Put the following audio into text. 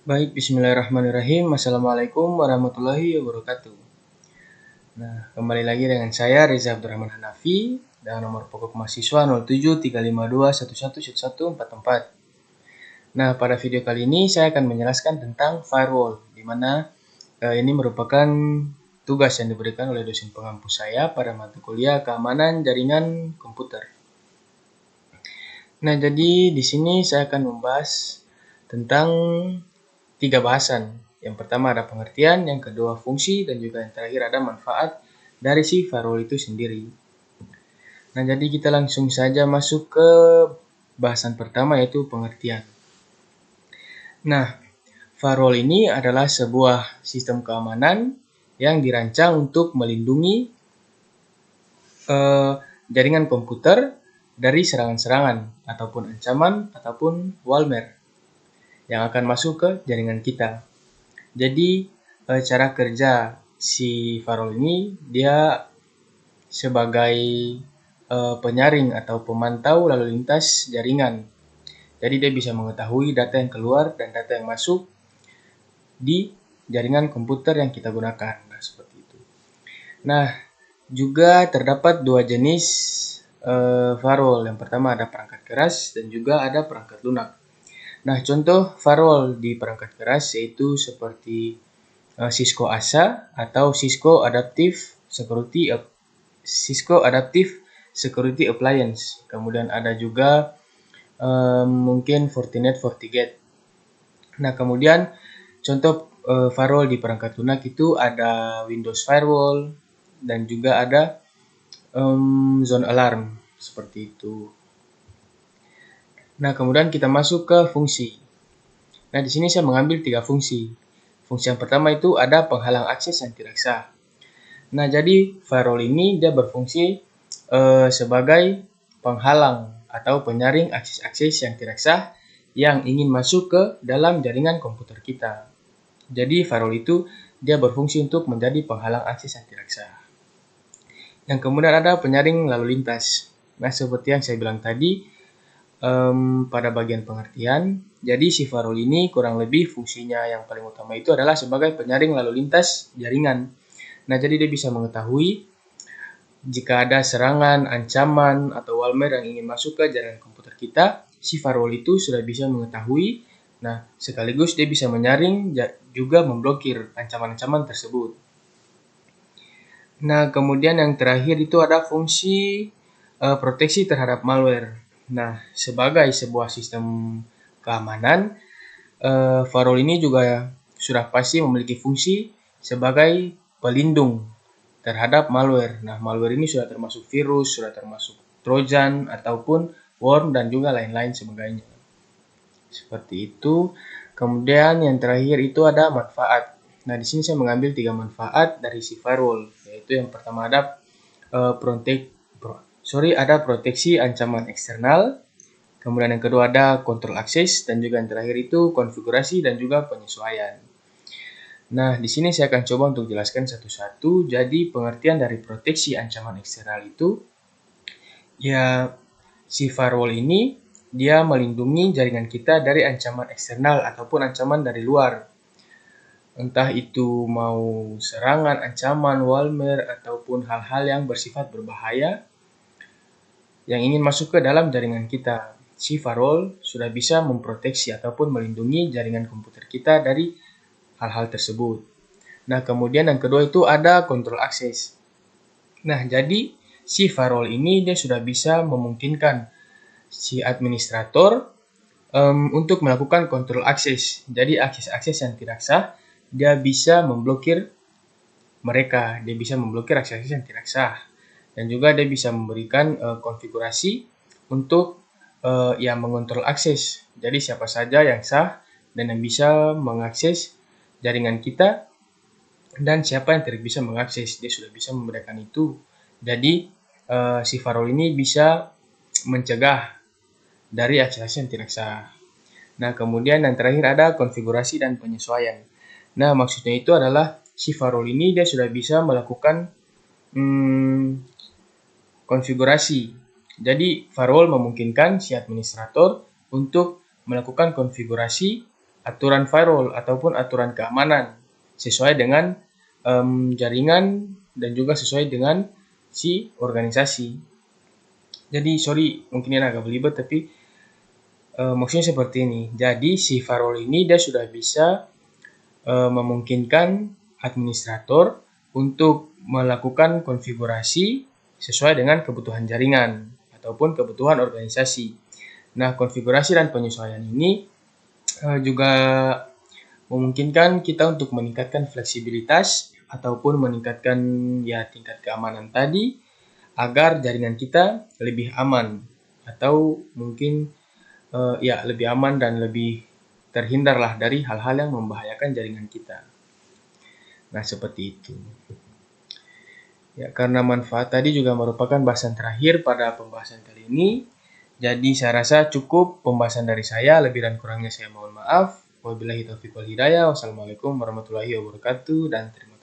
Baik, bismillahirrahmanirrahim. Assalamualaikum warahmatullahi wabarakatuh. Nah, kembali lagi dengan saya Reza Abdurrahman Hanafi dengan nomor pokok mahasiswa 073521111144. Nah, pada video kali ini saya akan menjelaskan tentang firewall, di mana ini merupakan tugas yang diberikan oleh dosen pengampu saya pada mata kuliah keamanan jaringan komputer. Nah, jadi di sini saya akan membahas tentang 3 bahasan. Yang pertama ada pengertian, yang kedua fungsi, dan juga yang terakhir ada manfaat dari si firewall itu sendiri. Nah, jadi kita langsung saja masuk ke bahasan pertama, yaitu pengertian. Nah, firewall ini adalah sebuah sistem keamanan yang dirancang untuk melindungi jaringan komputer dari serangan-serangan ataupun ancaman ataupun malware yang akan masuk ke jaringan kita. Jadi cara kerja si firewall ini dia sebagai penyaring atau pemantau lalu lintas jaringan. Jadi dia bisa mengetahui data yang keluar dan data yang masuk di jaringan komputer yang kita gunakan. Nah, seperti itu. Nah, juga terdapat dua jenis firewall. Yang pertama ada perangkat keras dan juga ada perangkat lunak. Nah, contoh firewall di perangkat keras yaitu seperti Cisco ASA atau Cisco Adaptive Security Appliance. Kemudian ada juga mungkin Fortinet FortiGate. Nah, kemudian contoh firewall di perangkat lunak itu ada Windows Firewall dan juga ada Zone Alarm seperti itu. Nah, kemudian kita masuk ke fungsi. Nah, di sini saya mengambil 3 fungsi. Fungsi yang pertama itu ada penghalang akses yang tidak sah. Nah, jadi firewall ini dia berfungsi sebagai penghalang atau penyaring akses-akses yang tidak sah yang ingin masuk ke dalam jaringan komputer kita. Jadi firewall itu dia berfungsi untuk menjadi penghalang akses yang tidak sah. Yang kemudian ada penyaring lalu lintas. Nah, seperti yang saya bilang tadi, pada bagian pengertian, jadi si firewall ini kurang lebih fungsinya yang paling utama itu adalah sebagai penyaring lalu lintas jaringan. Nah, jadi dia bisa mengetahui jika ada serangan, ancaman, atau malware yang ingin masuk ke jaringan komputer kita, si firewall itu sudah bisa mengetahui. Nah, sekaligus dia bisa menyaring juga memblokir ancaman-ancaman tersebut. Nah, kemudian yang terakhir itu ada fungsi proteksi terhadap malware. Nah, sebagai sebuah sistem keamanan, firewall ini juga sudah pasti memiliki fungsi sebagai pelindung terhadap malware. Nah, malware ini sudah termasuk virus, sudah termasuk trojan, ataupun worm, dan juga lain-lain sebagainya. Seperti itu. Kemudian yang terakhir itu ada manfaat. Nah, di sini saya mengambil 3 manfaat dari si firewall, yaitu yang pertama ada ada proteksi ancaman eksternal, kemudian yang kedua ada kontrol akses, dan juga yang terakhir itu konfigurasi dan juga penyesuaian. Nah, di sini saya akan coba untuk jelaskan satu-satu. Jadi, pengertian dari proteksi ancaman eksternal itu, ya si firewall ini dia melindungi jaringan kita dari ancaman eksternal ataupun ancaman dari luar. Entah itu mau serangan, ancaman, malware, ataupun hal-hal yang bersifat berbahaya yang ingin masuk ke dalam jaringan kita. Si firewall sudah bisa memproteksi ataupun melindungi jaringan komputer kita dari hal-hal tersebut. Nah, kemudian yang kedua itu ada kontrol akses. Nah, jadi si firewall ini dia sudah bisa memungkinkan si administrator untuk melakukan kontrol akses. Jadi akses-akses yang tidak sah, dia bisa memblokir mereka. Dia bisa memblokir akses-akses yang tidak sah. Dan juga dia bisa memberikan konfigurasi untuk yang mengontrol akses. Jadi siapa saja yang sah dan yang bisa mengakses jaringan kita dan siapa yang tidak bisa mengakses. Dia sudah bisa membedakan itu. Jadi si firewall ini bisa mencegah dari akses yang tidak sah. Nah, kemudian yang terakhir ada konfigurasi dan penyesuaian. Nah, maksudnya itu adalah si firewall ini dia sudah bisa melakukan konfigurasi. Jadi, firewall memungkinkan si administrator untuk melakukan konfigurasi aturan firewall ataupun aturan keamanan sesuai dengan jaringan dan juga sesuai dengan si organisasi. Jadi sorry mungkin ini agak belibet, tapi maksudnya seperti ini. Jadi si firewall ini dia sudah bisa memungkinkan administrator untuk melakukan konfigurasi sesuai dengan kebutuhan jaringan ataupun kebutuhan organisasi. Nah, konfigurasi dan penyesuaian ini juga memungkinkan kita untuk meningkatkan fleksibilitas ataupun meningkatkan tingkat keamanan tadi agar jaringan kita lebih aman atau mungkin lebih aman dan lebih terhindarlah dari hal-hal yang membahayakan jaringan kita. Nah, seperti itu. Ya, karena manfaat tadi juga merupakan bahasan terakhir pada pembahasan kali ini. Jadi saya rasa cukup pembahasan dari saya, lebih dan kurangnya saya mohon maaf. Wabillahi taufiq wal hidayah. Wassalamualaikum warahmatullahi wabarakatuh dan terima kasih.